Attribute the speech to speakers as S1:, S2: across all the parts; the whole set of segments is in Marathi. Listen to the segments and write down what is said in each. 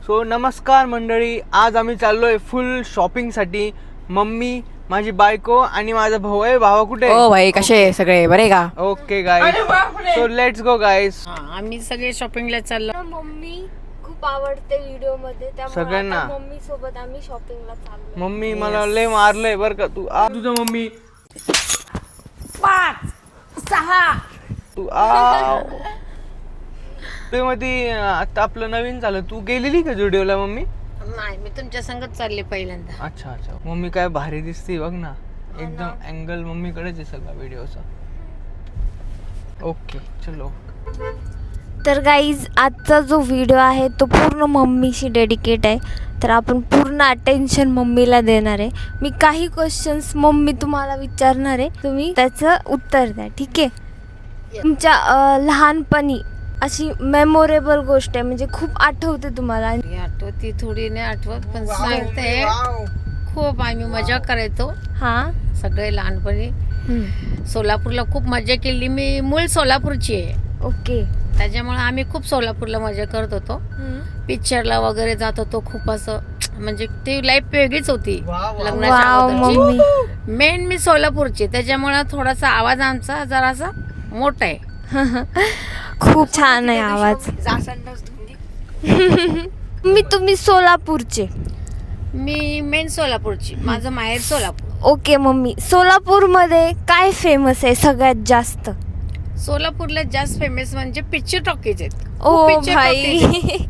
S1: सो नमस्कार मंडळी, आज आम्ही चाललोय फुल शॉपिंगसाठी. मम्मी, माझी बायको आणि माझा भाऊ आहे. भावा कुठे?
S2: ओ भाई, कसे सगळे बरे का?
S1: Okay guys, so let's go guys.
S2: आम्ही सगळे शॉपिंगला चाललो.
S3: मम्मी खूप आवडते व्हिडिओ मध्ये, त्यामुळे
S1: सगळ्यांना
S3: मम्मी सोबत आम्ही शॉपिंगला चाललो.
S1: मम्मी मला लय मारलंय बर का तू. तुझं मम्मी
S2: 5 6
S1: तू ते मध्ये आता आपलं नवीन झालं. तू गेलेली का जुडिओला मम्मी?
S2: नाही, मी तुमच्या संगत चालले पहिल्यांदा.
S1: अच्छा अच्छा. मम्मी काय भारी दिसते बघ ना, एकदम अँगल मम्मीकडेच आहे सगळा व्हिडिओचा. ओके चलो.
S3: तर गाईज, आजचा जो व्हिडिओ आहे तो पूर्ण मम्मीशी डेडिकेट आहे. तर आपण पूर्ण अटेन्शन मम्मीला देणार आहे. मी काही क्वेश्चन्स मम्मी तुम्हाला विचारणार आहे, तुम्ही त्याचं उत्तर द्या, ठीक आहे? तुमच्या लहानपणी अशी मेमोरेबल गोष्ट आहे, म्हणजे खूप आठवते तुम्हाला?
S2: आठवती थोडी नाही आठवत, पण सांगते खूप आम्ही मजा करायचो.
S3: हां,
S2: सगळे लहानपणी सोलापूरला खूप मजा केली. मी मूळ सोलापूरची आहे.
S3: ओके.
S2: त्याच्यामुळे आम्ही खूप सोलापूरला मजा करत होतो. पिक्चरला वगैरे जात होतो. खूप असं म्हणजे ती लाईफ वेगळीच होती लग्नाच्या अगोदरची. मेन मी सोलापूरची, त्याच्यामुळे थोडासा आवाज आमचा जरासा मोठा आहे.
S3: खूप छान आहे आवाज. तुम्ही सोलापूरचे?
S2: मी मेन सोलापूरची, माझं माहेर सोलापूर.
S3: ओके मम्मी, सोलापूरमध्ये काय फेमस आहे सगळ्यात जास्त?
S2: सोलापूरला जास्त फेमस म्हणजे पिक्चर टॉकीज आहेत.
S3: ओ भाई,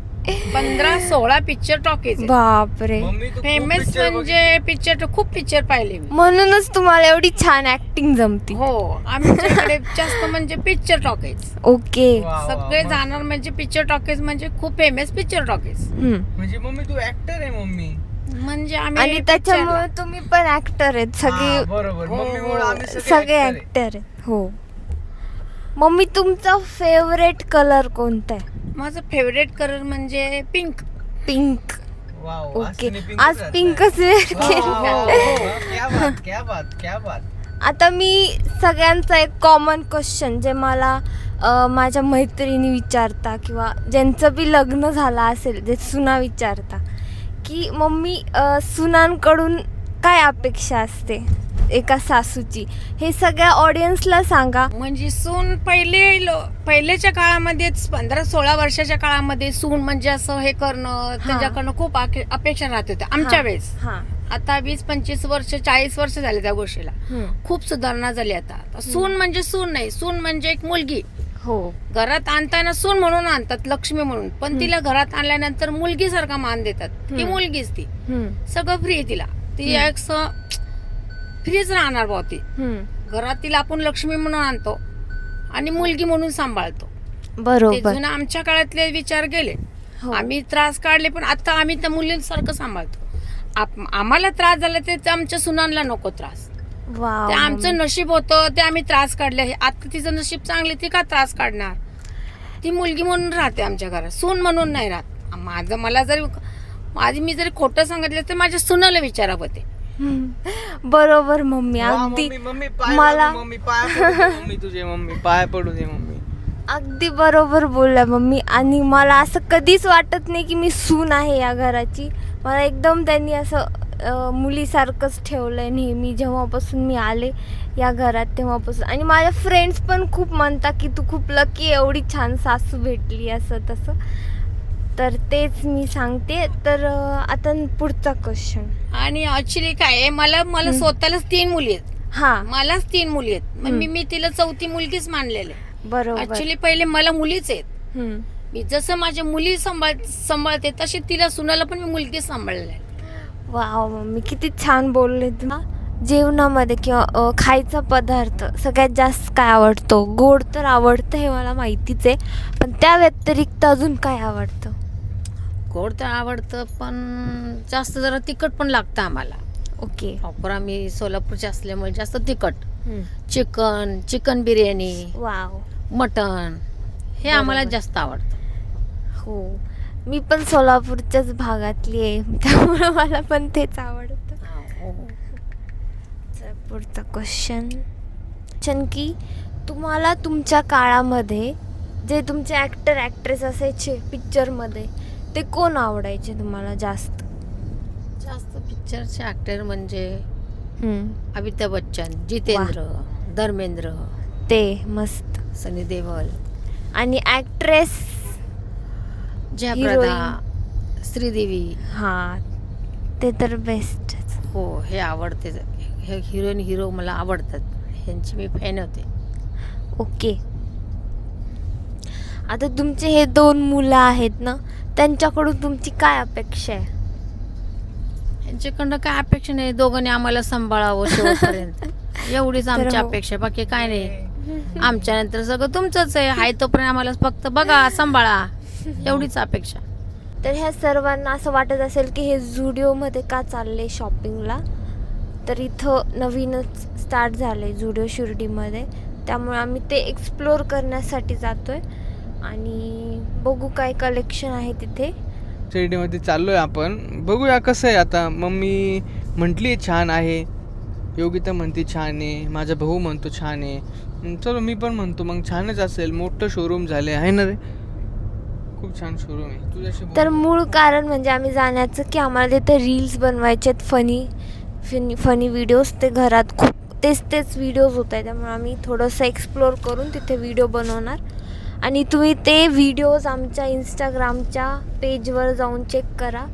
S2: 15-16 पिक्चर टॉकीज.
S3: बापरे.
S2: फेमस म्हणजे पिक्चर, खूप पिक्चर पाहिले मी.
S3: म्हणूनच तुम्हाला एवढी छान ऍक्टिंग जमती.
S2: हो, आमच्याकडे जास्त म्हणजे पिक्चर टॉकीज.
S3: ओके.
S2: सगळे जाणार म्हणजे पिक्चर टॉकीज म्हणजे खूप फेमस पिक्चर टॉकीज.
S1: म्हणजे मम्मी तू ऍक्टर आहे मम्मी.
S2: म्हणजे आम्ही
S3: आणि त्याच्यामुळे तुम्ही पण ऍक्टर आहेत सगळे.
S1: बरोबर, मम्मीमुळे आम्ही
S3: सगळे ऍक्टर आहेत. हो. मम्मी, तुमचा फेवरेट कलर कोणता आहे?
S2: माझं फेवरेट कलर म्हणजे पिंक.
S3: पिंक. ओके, आज पिंकच वेअर केलं.
S1: क्या बात.
S3: आता मी सगळ्यांचा एक कॉमन क्वेश्चन, जे मला माझ्या मैत्रिणी विचारता किंवा ज्यांचं बी लग्न झालं असेल, जे सुना विचारता, की मम्मी सुनांकडून काय अपेक्षा असते एका सासूची, हे सगळ्या ऑडियन्सला सांगा.
S2: म्हणजे सून पहिलेच्या काळामध्ये 15-16 वर्षाच्या काळामध्ये सून म्हणजे असं हे करणं, त्याच्याकडनं खूप अपेक्षा राहत होत्या आमच्या वेळेस. आता 20-25 वर्ष 40 वर्ष झाले त्या गोष्टीला. खूप सुधारणा झाली. आता सून म्हणजे सून नाही, सून म्हणजे एक मुलगी.
S3: हो,
S2: घरात आणताना सून म्हणून आणतात, लक्ष्मी म्हणून, पण तिला घरात आणल्यानंतर मुलगी सारखा मान देतात. ती मुलगीच, ती सगळं फ्री, तिला ती एक फ्रीच राहणार भाऊ. ती घरात तिला आपण लक्ष्मी म्हणून आणतो आणि मुलगी म्हणून सांभाळतो.
S3: बरोबर.
S2: जुना आमच्या काळातले विचार गेले. आम्ही त्रास काढले, पण आता आम्ही त्या मुलींसारखं सांभाळतो. आम्हाला त्रास झाला ते आमच्या सुनांना नको त्रास. ते आमचं नशीब होतं, ते आम्ही त्रास काढले. आता तिचं नशीब चांगले, ती का त्रास काढणार? ती मुलगी म्हणून राहते आमच्या घरात, सून म्हणून नाही राहत. मला जरी मी जरी खोटं सांगितलं तर माझ्या सुनाला विचारावं ते.
S3: बरोबर मम्मी, अगदी मला
S1: मम्मी पाय पडू दे मम्मी.
S3: अगदी बरोबर बोलला मम्मी. आणि मला असं कधीच वाटत नाही की मी सून आहे या घराची. मला एकदम त्यांनी असं मुलीसारखंच ठेवलंय नेहमी, जेव्हापासून मी आले या घरात तेव्हापासून. आणि माझ्या फ्रेंड्स पण खूप म्हणतात की तू खूप लकी, एवढी छान सासू भेटली, असं तसं. तर तेच मी सांगते. तर आता पुढचा क्वेश्चन.
S2: आणि ऍक्च्युली काय आहे, मला स्वतःलाच 3 मुली आहेत. मलाच 3 मुली आहेत. मी तिला 4थी मुलगीच मानलेली आहे.
S3: बरोबर.
S2: ऍक्च्युली पहिले मला मुलीच आहेत. मी जसं माझ्या मुली सांभाळते तशी तिला सुनाला पण मी मुलगी सांभाळलेली आहे.
S3: वाव मम्मी, किती छान बोलले तुम्ही. जेवणामध्ये किंवा खायचा पदार्थ सगळ्यात जास्त काय आवडतो? गोड तर आवडतं, हे मला माहितीच आहे, पण त्या व्यतिरिक्त अजून काय आवडतं?
S2: गोड तर आवडतं, पण जास्त जरा तिखट पण लागतं आम्हाला.
S3: ओके.
S2: प्रॉपर आम्ही सोलापूरचे असल्यामुळे जास्त तिखट. चिकन बिर्याणी,
S3: वाव,
S2: मटन, हे आम्हाला जास्त आवडतं.
S3: हो, मी पण सोलापूरच्याच भागातली आहे, त्यामुळे मला पण तेच आवडतं. पुढचा क्वेश्चन की तुम्हाला तुमच्या काळामध्ये जे तुमचे ॲक्टर ॲक्ट्रेस असायचे पिक्चरमध्ये, ते कोण आवडायचे तुम्हाला जास्त?
S2: जास्त पिक्चरचे ऍक्टर म्हणजे
S3: हम्म,
S2: अमिताभ बच्चन, जितेंद्र, धर्मेंद्र,
S3: ते मस्त.
S2: सनी देओल,
S3: आणि ऍक्ट्रेस?
S2: जयप्रदा, श्रीदेवी.
S3: हा, ते तर बेस्ट.
S2: हो, हे आवडते. हे हिरोईन हिरो मला आवडतात. ह्यांची मी फॅन होते.
S3: ओके. आता तुमचे हे 2 मुलं आहेत ना, त्यांच्याकडून तुमची काय अपेक्षा आहे?
S2: यांच्याकडनं काय अपेक्षा नाही, दोघांनी आम्हाला सांभाळावं शेवटपर्यंत. एवढीच आमची
S3: हो.
S2: अपेक्षा, बाकी काय नाही. आमच्या नंतर सगळं तुमचंच आहे. हाय तोपर्यंत आम्हाला फक्त बघा, सांभाळा, एवढीच अपेक्षा.
S3: तर ह्या सर्वांना असं वाटत असेल की हे झुडिओमध्ये का चालले शॉपिंगला, तर इथं नवीनच स्टार्ट झालं आहे झुडिओ शिर्डीमध्ये. त्यामुळे आम्ही ते एक्सप्लोअर करण्यासाठी जातो आहे आणि बघू काय कलेक्शन आहे तिथे.
S1: शिर्डीमध्ये चाललोय आपण, बघूया कसं आहे. आता मम्मी म्हटली छान आहे, योगिता म्हणते छान आहे, माझा भाऊ म्हणतो छान आहे. चलो मी पण म्हणतो मग छानच असेल. मोठं शोरूम झाले आहे ना रे, खूप छान शोरूम आहे. तुझ्याशी
S3: तर मूळ कारण म्हणजे आम्ही जाण्याचं की आम्हाला तिथे रील्स बनवायचे आहेत, फनी व्हिडिओज. ते घरात खूप तेच व्हिडिओज होत आहेत, त्यामुळे आम्ही थोडंसं एक्सप्लोअर करून तिथे व्हिडिओ बनवणार. आणि तुम्ही ते व्हिडिओज आमच्या इंस्टाग्रामच्या पेजवर जाऊन चेक करा.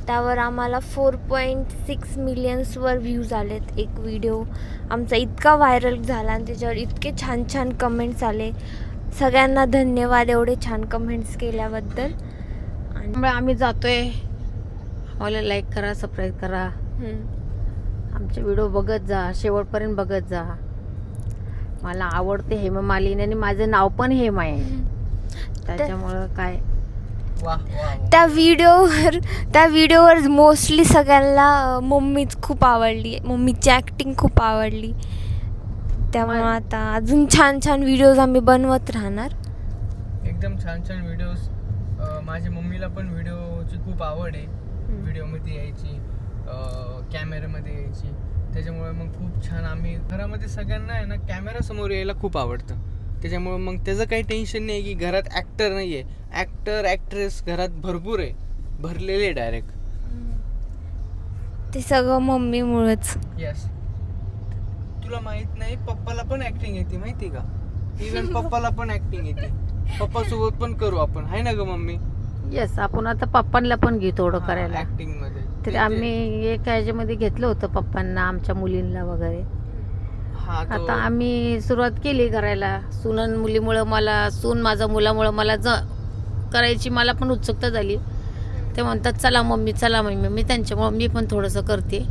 S3: त्यावर आम्हाला 4.6 मिलियन्सवर व्ह्यूज आलेत. एक व्हिडिओ आमचा इतका व्हायरल झाला आणि त्याच्यावर इतके छान छान कमेंट्स आले. सगळ्यांना धन्यवाद एवढे छान कमेंट्स केल्याबद्दल. आणि
S2: त्यामुळे आम्ही जातोय. आम्हाला लाईक करा, सबस्क्राईब करा, आमचे व्हिडिओ बघत जा, शेवटपर्यंत बघत जा. मला आवडते हेमा मालिनी आणि माझं नाव पण हेमा आहे, त्याच्यामुळं काय.
S3: त्या व्हिडिओवर मोस्टली सगळ्यांना मम्मीच खूप आवडली, मम्मीची ॲक्टिंग खूप आवडली. त्यामुळे आता अजून छान छान व्हिडिओज आम्ही बनवत राहणार.
S1: एकदम छान छान व्हिडिओज. माझ्या मम्मीला पण व्हिडिओची खूप आवड आहे, व्हिडिओमध्ये यायची, कॅमेऱ्यामध्ये यायची. त्याच्यामुळे मग खूप छान आम्ही घरामध्ये सगळ्यांना आहे ना कॅमेरासमोर यायला खूप आवडतं. त्याच्यामुळे मग त्याचं काही टेन्शन नाही की घरात ॲक्टर नाही आहे. ॲक्टर ॲक्ट्रेस घरात भरपूर आहे, भरलेले डायरेक्ट.
S3: ते सगळं मम्मीमुळंच.
S1: यस. तुला माहित नाही, पप्पाला पण ऍक्टिंग येते माहिती का? इव्हन पप्पाला पण ऍक्टिंग येते. पप्पा सोबत पण करू आपण, आहे ना ग मम्मी?
S2: येस, आपण आता पप्पांना पण घेऊ थोडं करायला.
S1: ऍक्टिंग मध्ये
S2: तर आम्ही एक ह्याच्यामध्ये घेतलं होतं पप्पांना, आमच्या मुलींना वगैरे. आता आम्ही सुरुवात केली करायला. सुनन मुलीमुळं मला, सून माझ्या मुलामुळं मला करायची मला पण उत्सुकता झाली. ते म्हणतात चला मम्मी, चला मम्मी. मी त्यांच्यामुळं मी पण थोडंसं करते.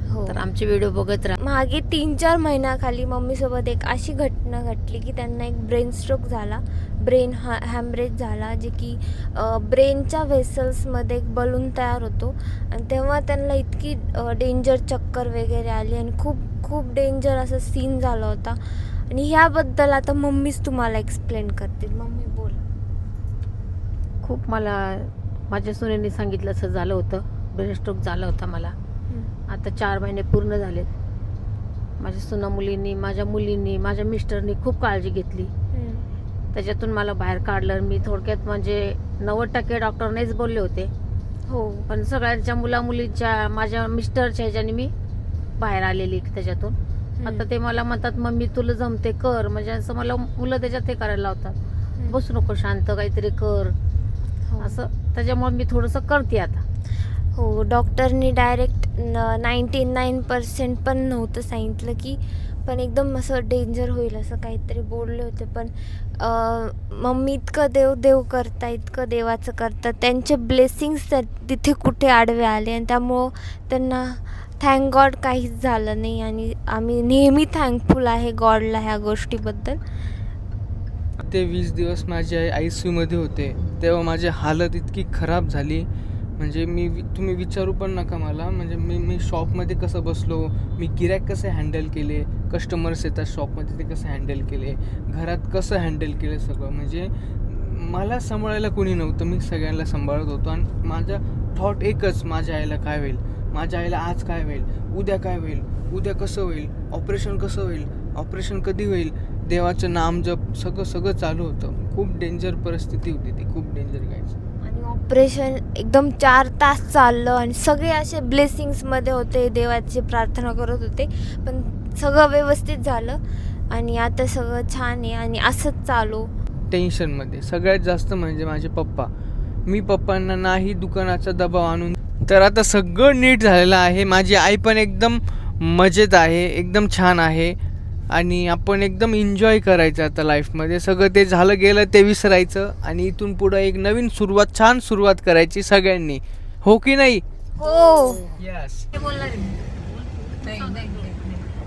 S3: हो.
S2: तर आमचे व्हिडिओ बघत राहा.
S3: मागे 3-4 महिन्याखाली मम्मीसोबत एक अशी घटना घडली की त्यांना एक ब्रेन स्ट्रोक झाला, ब्रेन हॅमरेज झाला, जे की ब्रेनच्या व्हेसल्समध्ये एक बलून तयार होतो. आणि तेव्हा त्यांना इतकी डेंजर चक्कर वगैरे आली आणि खूप खूप डेंजर असं सीन झाला होता. आणि ह्याबद्दल आता मम्मीच तुम्हाला एक्सप्लेन करतील. मम्मी बोल.
S2: खूप मला माझ्या सुनेने सांगितलं असं झालं होतं, ब्रेन स्ट्रोक झाला होता मला. आता 4 महिने पूर्ण झालेत. माझ्या सुना मुलींनी, माझ्या मुलींनी, माझ्या मिस्टरनी खूप काळजी घेतली. त्याच्यातून मला बाहेर काढलं. मी थोडक्यात म्हणजे 90% डॉक्टरनेच बोलले होते.
S3: हो.
S2: पण सगळ्यांच्या मुलींच्या, माझ्या मिस्टरच्या ह्याच्याने मी बाहेर आलेली त्याच्यातून. आता ते मला म्हणतात मम्मी तुला जमते कर, म्हणजे असं मला मुलं त्याच्यात हे करायला लावतात, बसू नको शांत, काहीतरी कर असं. त्याच्यामुळे मी थोडंसं करते आता.
S3: हो, डॉक्टरनी डायरेक्ट 99% पण नव्हतं सांगितलं की, पण एकदम असं डेंजर होईल असं काहीतरी बोलले होते. पण मम्मी इतकं देव करता, इतकं देवाचं करतात, त्यांचे ब्लेसिंग्स तिथे कुठे आडवे आले आणि त्यामुळं त्यांना थँक गॉड काहीच झालं नाही. आणि आम्ही नेहमी थँकफुल आहे गॉडला ह्या गोष्टीबद्दल.
S1: ते 20 दिवस माझे ICU मध्ये होते, तेव्हा माझी हालत इतकी खराब झाली म्हणजे तुम्ही विचारू पण नका मला. म्हणजे मी शॉपमध्ये कसं बसलो, मी गिऱ्हाईक कसे हँडल केले, कस्टमर्स येतात शॉपमध्ये ते कसं हँडल केले, घरात कसं हँडल केलं सगळं. म्हणजे मला सांभाळायला कोणी नव्हतं, मी सगळ्यांना सांभाळत होतो. आणि माझा थॉट एकच, माझ्या आईला काय होईल, माझ्या आईला आज काय होईल, उद्या काय होईल, उद्या कसं होईल, ऑपरेशन कसं होईल, ऑपरेशन कधी होईल, देवाचं नाम जप सगळं चालू होतं. खूप डेंजर परिस्थिती होती ती, खूप डेंजर गायचं.
S3: आणि ऑपरेशन एकदम 4 तास चाललं आणि सगळे असे ब्लेसिंग्समध्ये होते, देवाची प्रार्थना करत होते, पण सगळं व्यवस्थित झालं आणि आता सगळं छान आहे आणि असंच चालू.
S1: टेन्शनमध्ये सगळ्यात जास्त म्हणजे माझे पप्पा. मी पप्पांना नाही दुकानाचा दबाव आणून, तर आता सगळं नीट झालेलं आहे. माझी आई पण एकदम मजेत आहे, एकदम छान आहे आणि आपण एकदम एन्जॉय करायचं आता लाईफमध्ये. सगळं ते झालं गेलं ते विसरायचं आणि इथून पुढं एक नवीन सुरुवात, छान सुरुवात करायची सगळ्यांनी, हो की नाही?
S3: हो,
S1: यस.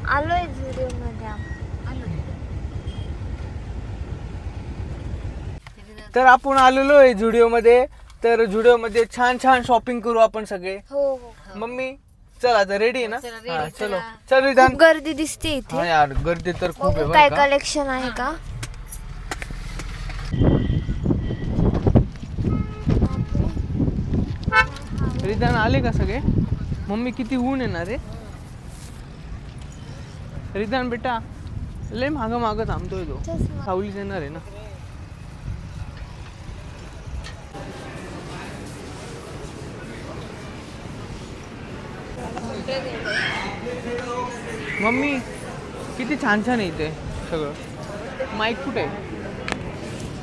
S3: आलोय व्हिडिओमध्ये.
S1: तर आपण आलेलो आहे झुडिओमध्ये. तर झुडिओमध्ये छान छान शॉपिंग करू आपण सगळे.
S3: हो.
S1: मम्मी चल आता रेडी आहे ना? हा, चलो चल रिदान.
S3: खूप गर्दी दिसते इथे.
S1: हा यार गर्दी तर खूप आहे
S3: बघू
S1: बरं
S3: काय
S1: का.
S3: कलेक्शन आहे का.
S1: रिदान आले का सगळे? मम्मी किती ऊन येणार रे. रिदान बेटा लय मागं मागं थांबतोय तो.
S3: चष्मा.
S1: सावलीच येणार आहे ना. मम्मी किती छान छान आहे इथे सगळं. माईक कुठे आहे?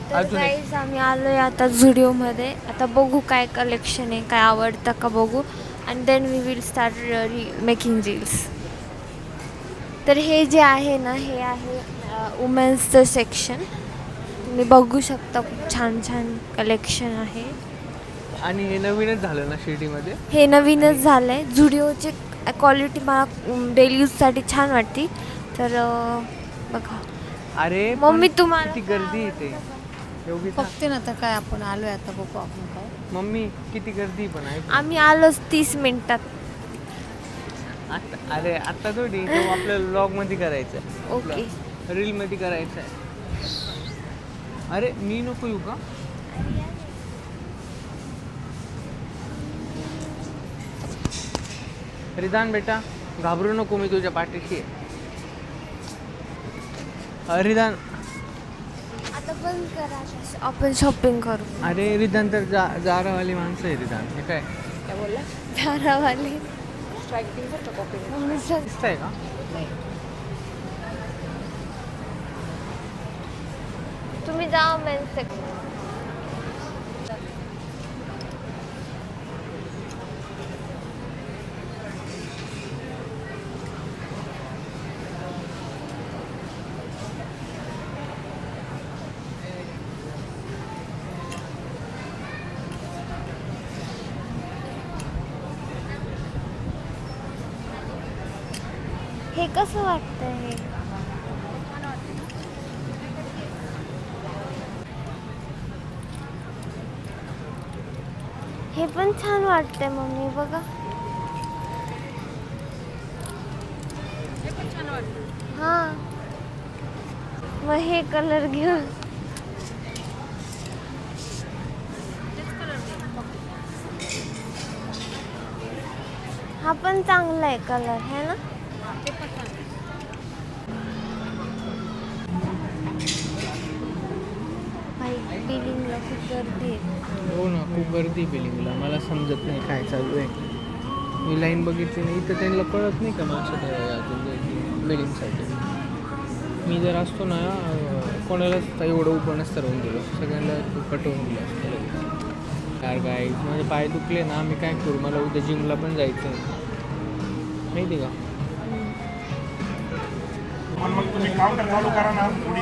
S3: तर
S1: अजून एक.
S3: गाईज आम्ही आलोय आता झुडिओमध्ये. आता बघू काय कलेक्शन आहे, काय आवडतं का बघू आणि then we will start making reels. तर हे जे आहे ना, हे आहे वुमेन्सचं सेक्शन. तुम्ही बघू शकता, खूप छान छान कलेक्शन आहे.
S1: आणि हे नवीनच झालं ना शिर्डीमध्ये.
S3: हे नवीनच झालं आहे. झुडिओची क्वालिटी मला डेली यूजसाठी छान वाटते. तर बघा.
S1: अरे
S3: मम्मी
S1: पण
S3: तुम्हाला
S1: किती गर्दी इथे. योगिता
S2: बघते ना आता काय आपण आलोय, आता बघू आपण काय.
S1: मम्मी किती गर्दी पण आहे.
S3: आम्ही आलोच 30 मिनिटात.
S1: आता अरे आता थोडी तो आपल्याला व्लॉग मध्ये करायचं.
S3: ओके.
S1: रील मध्ये करायचं आहे. अरे मी नको येऊ का? रिदान बेटा घाबरू नको, मी तुझ्या पाठीशी आहे. रिदान
S3: आता बंद करा, आपण शॉपिंग करू.
S1: अरे रिदान तर जारावाली माणसं आहे. रिदान हे काय
S2: काय बोलला?
S3: धारावाली
S1: दिसतंय का?
S3: तुम्ही जावा मेन्स सेक्शन. हे कसं वाटतंय हे? हे पण छान वाटतंय मम्मी, बघा. हा मग हे कलर घेऊ. हा पण चांगला आहे कलर, है ना? बिलिंगला खूप गर्दी आहे.
S1: हो ना, खूप गर्दी बिलिंगला. मला समजत नाही काय चालू आहे. मी लाईन बघितली नाही तर त्यांना कळत नाही का माणसं बिलिंगसाठी. मी जर असतो ना कोणालाच एवढं उभं नसतं राहून दिलं, सगळ्यांना कटवून दिलं असतं. यार काय माझे पाय दुखले ना, मी काय करू. मला उद्या जिमला पण जायचं आहे माहिती का.
S4: मग तुम्ही काउंटर चालू करा ना थोडी.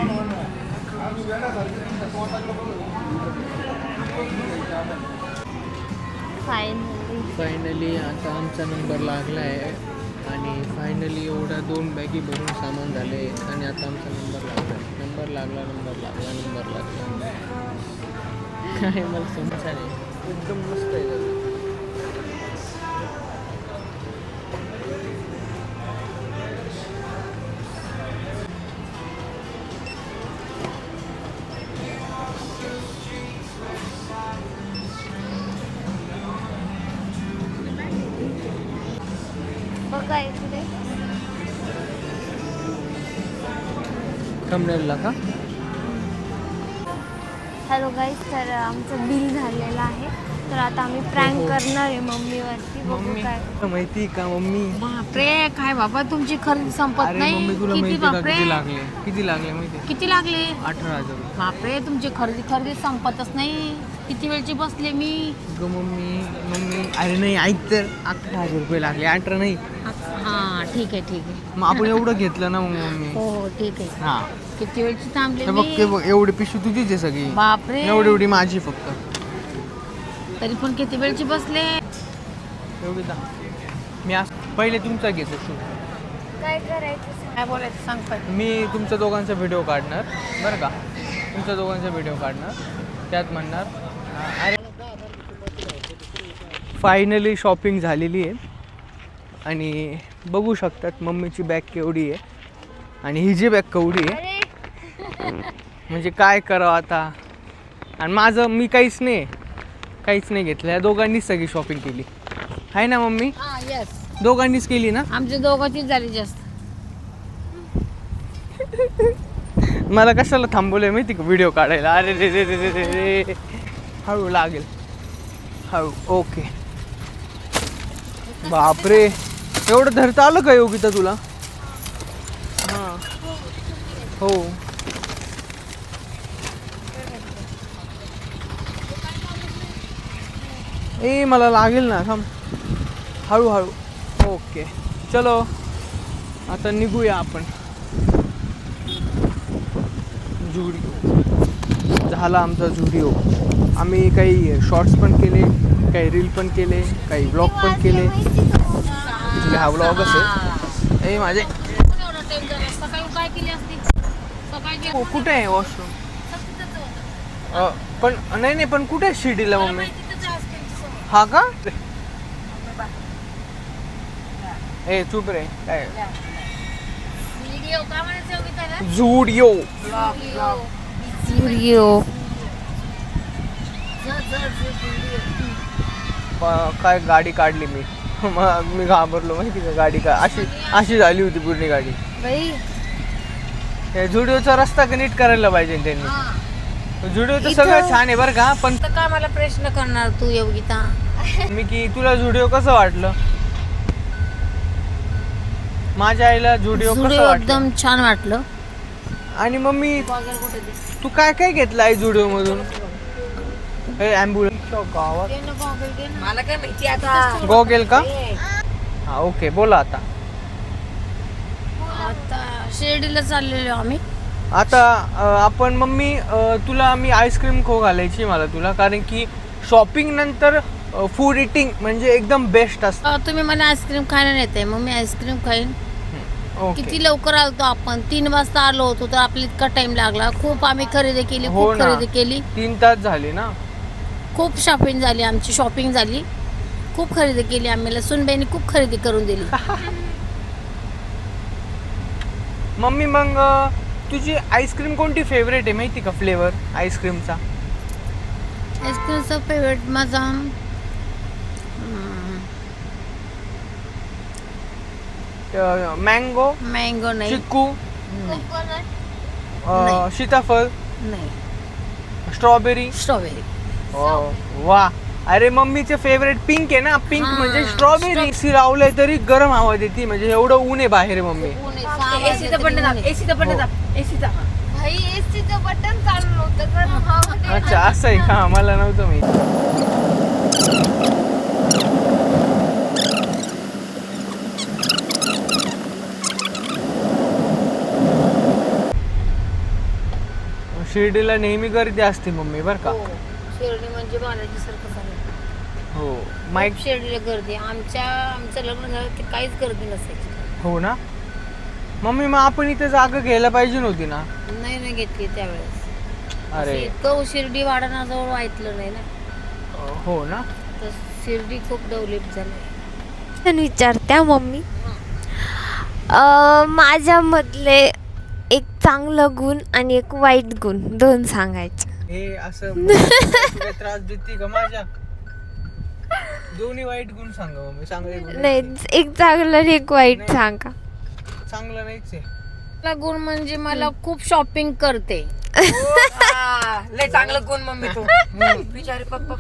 S1: फायनली आता आमचा नंबर लागला आहे आणि फायनली एवढ्या 2 बॅगी भरून सामान झाले आणि आता आमचा नंबर लागला. नंबर लागला काय मला समजा नाही. एकदम मस्त आहे.
S3: बघा इकडे.
S1: थंबनेलला का?
S3: हॅलो गाईज, तर आमचं बिल झालेलं आहे तर आता आम्ही प्रँक करणार आहे मम्मीवरती. बघू
S1: मम्मी
S3: काय.
S1: तुला माहिती का मम्मी?
S2: बापरे काय बाबा तुमची खरेदी संपत
S1: अरे
S2: नाही.
S1: मम्मी तुला
S2: किती
S1: माहिती का
S2: बापरे
S1: किती लागले माहिती?
S2: किती लागले?
S1: 18,000 रुपये.
S2: बापरे तुमची खरेदी संपतच नाही. किती वेळची बसले मी.
S1: ग मम्मी अरे नाही ऐक तर 18,000 रुपये लागले, 18 नाही.
S2: हा ठीक आहे
S1: मग आपण एवढं घेतलं ना मग मम्मी.
S2: हो ठीक आहे.
S1: हा
S2: किती वेळची थांबले
S1: हे बघ
S2: मी.
S1: ते बघ एवढी पिशवी तुझीच आहे सगळी.
S2: बापरे
S1: एवढी माझी फक्त.
S2: तरी पण किती वेळची बसले.
S1: एवढी दा मी आज पहिले तुमचा घेतो शूट.
S3: काय करायचं सांग.
S2: काय बोलायचं सांग पाहिजे.
S1: मी तुमच्या दोघांचा व्हिडिओ काढणार बरं का. तुमच्या दोघांचा व्हिडिओ काढणार, त्यात म्हणणार अरे फायनली शॉपिंग झालेली आहे आणि बघू शकतात मम्मीची बॅग केवढी आहे आणि ही जी बॅग केवढी आहे. म्हणजे काय करावं आता. आणि माझं मी काहीच नाही घेतलं. या दोघांनीच सगळी शॉपिंग केली आहे ना मम्मी?
S2: हा येस
S1: दोघांनीच केली ना.
S2: आमच्या दोघांचीच झाली जास्त.
S1: मला कशाला थांबवलंय माहिती का व्हिडिओ काढायला. अरे रे रे रे रे रे रे. हळू लागेल हळू. ओके. बापरे एवढं धरता आलं का योगिता तुला? हां हो. ए मला लागेल ना थांब. हळूहळू. ओके चलो आता निघूया आपण. झुडिओ झाला आमचा झुडिओ. आम्ही काही शॉर्ट्स पण केले, काही रील पण केले, काही ब्लॉग पण केले. हा व्लॉगच आहे. ए माझे
S2: सकाळी काय केली असती. सकाळी
S1: कुठे आहे वॉशरूम? पण नाही पण कुठे आहे शिर्डीला मम्मी? हा का? ए चुप रे. काय
S2: व्हिडिओ काय म्हणायचं होती त्याला.
S1: झुडिओ.
S3: व्हिडिओ.
S1: काय गाडी काढली मी. मग मी घाबरलो माहिती का. गाडी का अशी झाली होती पूर्ण गाडी.
S3: बाई
S1: हे झुडिओचा रस्ता नीट करायला पाहिजे त्यांनी. झुडिओचं सगळं छान आहे बरं का. पण
S2: तर काय मला प्रश्न करणार तू योगिता.
S1: मी की तुला झुडिओ कसं वाटलं? माझ्या आईला झुडिओ कसं
S2: व्हिडिओ
S1: वाटलं?
S2: एकदम छान वाटलं.
S1: आणि मम्मी तू काय काय घेतलं आहे झुडिओ मधून? ॲम्ब्युलन्स गावात
S2: मला काय माहिती आता.
S1: गॉगल का? हा ओके बोला आता.
S2: आता शिर्डीला चाललेलो आम्ही.
S1: आता आपण मम्मी तुला मी आईस्क्रीम खाऊ घालायची मला तुला. कारण की शॉपिंग नंतर फूड इटिंग म्हणजे एकदम बेस्ट असतं.
S2: तुम्ही मला आईस्क्रीम खायला नेताय मग मी आईस्क्रीम खाईन.
S1: ओके.
S2: किती लवकर आलतो आपण. 3 वाजता आलो होतो तर आपल्याला इतका टाइम लागला. खूप आम्ही खरेदी केली.
S1: हो
S2: खूप
S1: ना.
S2: खरेदी केली.
S1: 3 तास झाले ना.
S2: खूप शॉपिंग झाली. आमची शॉपिंग झाली. खूप खरेदी केली. आम्हाला सुनबाईने खूप खरेदी करून दिली.
S1: मम्मी मग तुझी आईस्क्रीम कोणती फेवरेट आहे माहिती का? फ्लेवर आईस्क्रीमचा
S2: आईस्क्रीमचा फेवरेट माझा
S1: मँगो,
S2: मँगो नाही.
S1: चिक्कू,
S2: नाही.
S1: सीताफळ,
S2: नाही
S1: स्ट्रॉबेरी.
S2: स्ट्रॉबेरी.
S1: वा. अरे मम्मीचे फेवरेट पिंक आहे ना. पिंक
S2: हा,
S1: म्हणजे स्ट्रॉबेरी. एसी लावलंय तरी गरम हवा देते. म्हणजे एवढं ऊन आहे बाहेर मम्मी.
S2: एसीचं बटन दाब. एसीचं बटन दाब. एसीचा.
S3: भाई एसीचं बटन चालू नव्हतं तर हवा.
S1: अच्छा असं आहे का? मला नव्हतं माहिती. शिर्डीला नेहमी गर्दी असते मम्मी बरं का.
S2: शिर्डी म्हणजे बालाजी सारखं झालं.
S1: हो माईक.
S2: खूप शिर्डीला गर्दी. आमचं लग्न झालं की काहीच गर्दी नसायची.
S1: हो ना मम्मी. मग आपण इथे जागा घ्यायला पाहिजे नव्हती ना.
S2: नाही घेतली त्यावेळेस.
S1: अरे
S2: इतकं शिर्डी वाढणाजवळ ऐकलं नाही ना.
S1: हो ना.
S2: तर शिर्डी खूप डेव्हलप झाली.
S3: पण विचारत्या मम्मी माझ्यामधले एक चांगलं गुण आणि एक वाईट गुण 2 सांगायचे.
S1: हे असं तुला त्रास देते का माझ्या? दोन्ही वाईट गुण सांगा मम्मी. चांगले गुण
S3: नाही एक चांगलं आणि एक वाईट
S1: नाही.
S3: सांगा.
S1: चांगलं नाहीच आहे.
S2: मला गुण म्हणजे मला खूप शॉपिंग करते. लय चांगलं कोण मम्मी तू बिचारी पप्पा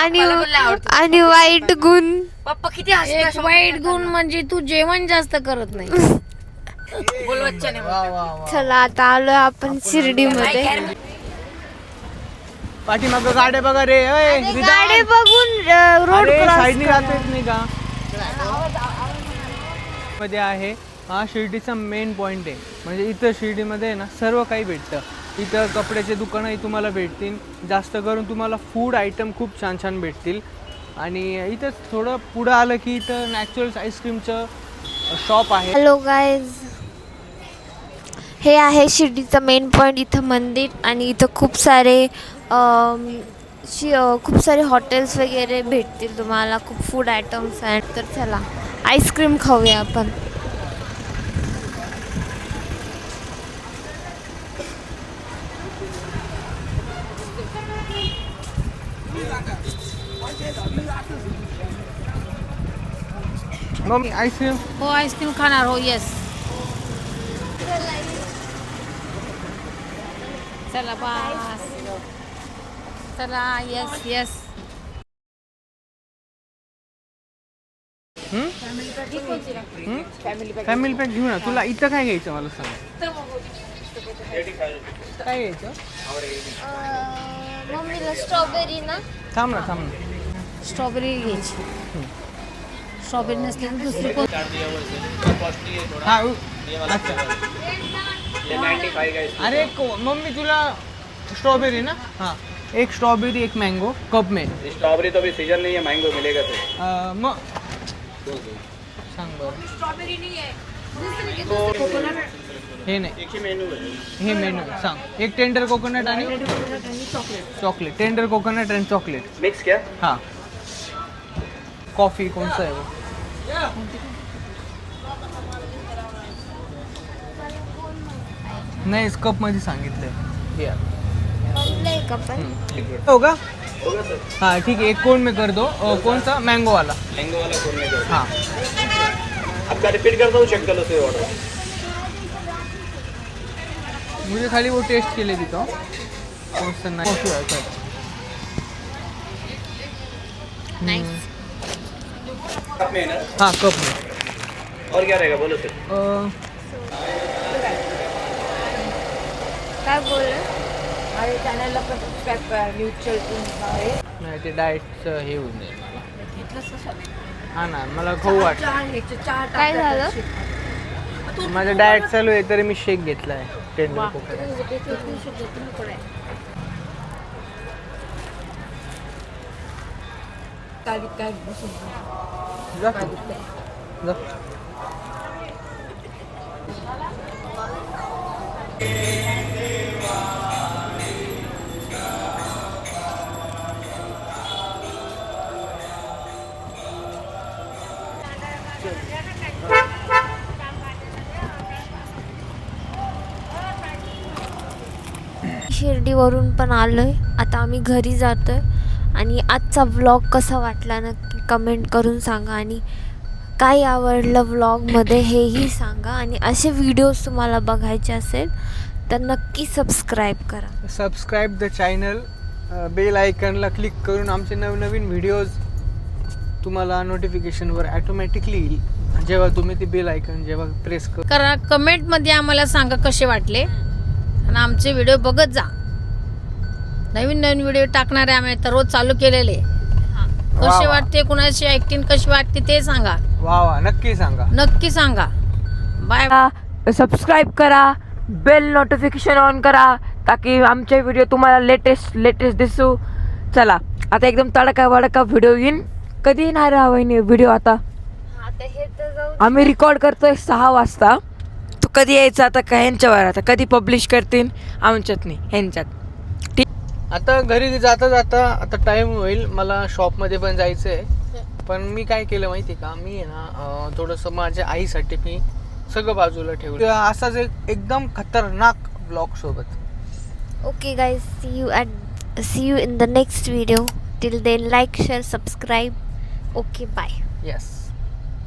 S3: आणि
S2: मला पण लय आवडतं.
S3: आणि वाईट गुण
S2: पप्पा किती एक वाईट गुण म्हणजे तू जेवण जास्त करत नाही बोल बच्चाने
S3: चला आता आलोय आपण शिर्डीमध्ये.
S1: पाठीमागं गाड्या बघा रे. अय,
S3: गाडी बघून रोड
S1: अरे,
S3: क्रॉस
S1: साईडनी जाता येत नाही का? मध्ये आहे हा शिर्डीचा मेन पॉइंट आहे. म्हणजे इथं शिर्डीमध्ये आहे ना सर्व काही भेटतं. इथं कपड्याचे दुकानंही तुम्हाला भेटतील. जास्त करून तुम्हाला फूड आयटम खूप छान छान भेटतील. आणि इथं थोडं पुढं आलं की इथं नॅचरल्स आईस्क्रीमचं शॉप आहे.
S3: हॅलो गाईज, हे आहे शिर्डीचं मेन पॉईंट. इथं मंदिर आणि इथं खूप सारे खूप सारे हॉटेल्स वगैरे भेटतील तुम्हाला, खूप फूड आयटम्स आहेत. तर चला आईस्क्रीम खाऊया आपण.
S1: मग आईस्क्रीम
S2: हो आईस्क्रीम खाणार हो. येस चला बस चला. येस येस
S1: फॅमिली पॅक घेऊ ना. तुला इथं काय घ्यायचं मला सांग. काय घ्यायचं?
S3: मम्मीला स्ट्रॉबेरी ना.
S1: थांब ना.
S2: स्ट्रॉबेरी घ्यायची. स्ट्रॉबेरी नसली तर दुसरी कोण.
S1: हा अच्छा. अरे मम्मी तुला स्ट्रॉबेरी ना. हाँ एक स्ट्रॉबेरी एक मैंगो कप में.
S5: स्ट्रॉबेरी तो अभी सीजन नहीं है, मैंगो मिलेगा तो
S1: मग सांग बरं. हे नाही
S5: एक ही मेनू है.
S1: हे मेनू सांग. एक टेंडर कोकोनट आणि चॉकलेट. टेंडर कोकोनट आणि चॉकलेट
S5: मिक्स क्या?
S1: हां. कॉफी कोणचं आहे वो? नाही कप मध्ये सांगितलंय. हो का?
S5: होगा सर.
S1: हाँ ठीक है, एक कोन में कर दो. कौन सा? मैंगो वाला.
S5: मैंगो वाला कौन में
S1: हाँ
S5: आपका रिपीट करता हूँ, चेक कर लो फिर ऑर्डर.
S1: मुझे खाली वो टेस्ट के लिए दिखाओ. कौन सा नहीं है सर.
S5: कप में है ना?
S1: हाँ कप में.
S5: और क्या रहेगा बोलो सर.
S3: काय बोल
S2: चॅनलला पण सबस्क्राईब करा. म्युच्युअल
S1: नाही ते डाएटचं हे होऊन जाईल. हा ना मला खाऊ वाटतं.
S3: काय झालं?
S1: माझं डाएट चालू आहे तरी मी शेक घेतला आहे. Tender coconut. जा तू. जा.
S3: शिर्डीवरून पण आलोय. आता आम्ही घरी जातोय. आणि आजचा व्लॉग कसा वाटला नक्की कमेंट करून सांगा. आणि काय आवडलं व्लॉगमध्ये हेही सांगा. आणि असे व्हिडिओज तुम्हाला बघायचे असेल तर नक्की सबस्क्राईब करा.
S1: Subscribe the channel. बेल आयकनला क्लिक करून आमचे नवनवीन व्हिडिओज तुम्हाला नोटिफिकेशनवर ॲटोमॅटिकली येईल. जेव्हा तुम्ही ते बेल आयकन जेव्हा प्रेस
S2: करा. कमेंटमध्ये आम्हाला सांगा कसे वाटले. आणि आमचे व्हिडिओ बघत जा. नवीन नवीन व्हिडिओ टाकणारे आम्ही तर रोज चालू केलेले. कसे वाटते, कुणाची ऍक्टिंग कशी वाटते ते सांगा.
S1: वा नक्की सांगा.
S2: नक्की सांगा. बाय.
S6: सबस्क्राईब करा, बेल नोटिफिकेशन ऑन करा ताकि आमचे व्हिडिओ तुम्हाला लेटेस्ट दिसू. चला आता एकदम तडका वडका व्हिडिओ येईन. कधी येणार हा वहिनी व्हिडिओ? आता आम्ही रेकॉर्ड करतोय 6 वाजता. तो कधी यायचा आता का ह्यांच्यावर. आता कधी पब्लिश करतील आमच्यात नाही ह्यांच्यात.
S1: आता घरी जाता जाता आता टाइम होईल. मला शॉपमध्ये पण जायचं आहे. पण मी काय केलं माहिती आहे का, मी आहे ना थोडंसं माझ्या आईसाठी मी सगळं बाजूला ठेवलं. असाच एकदम खतरनाक ब्लॉग सोबत.
S3: Okay guys, see you in the next video. Till then, like, share, subscribe. Okay, bye.
S1: Yes.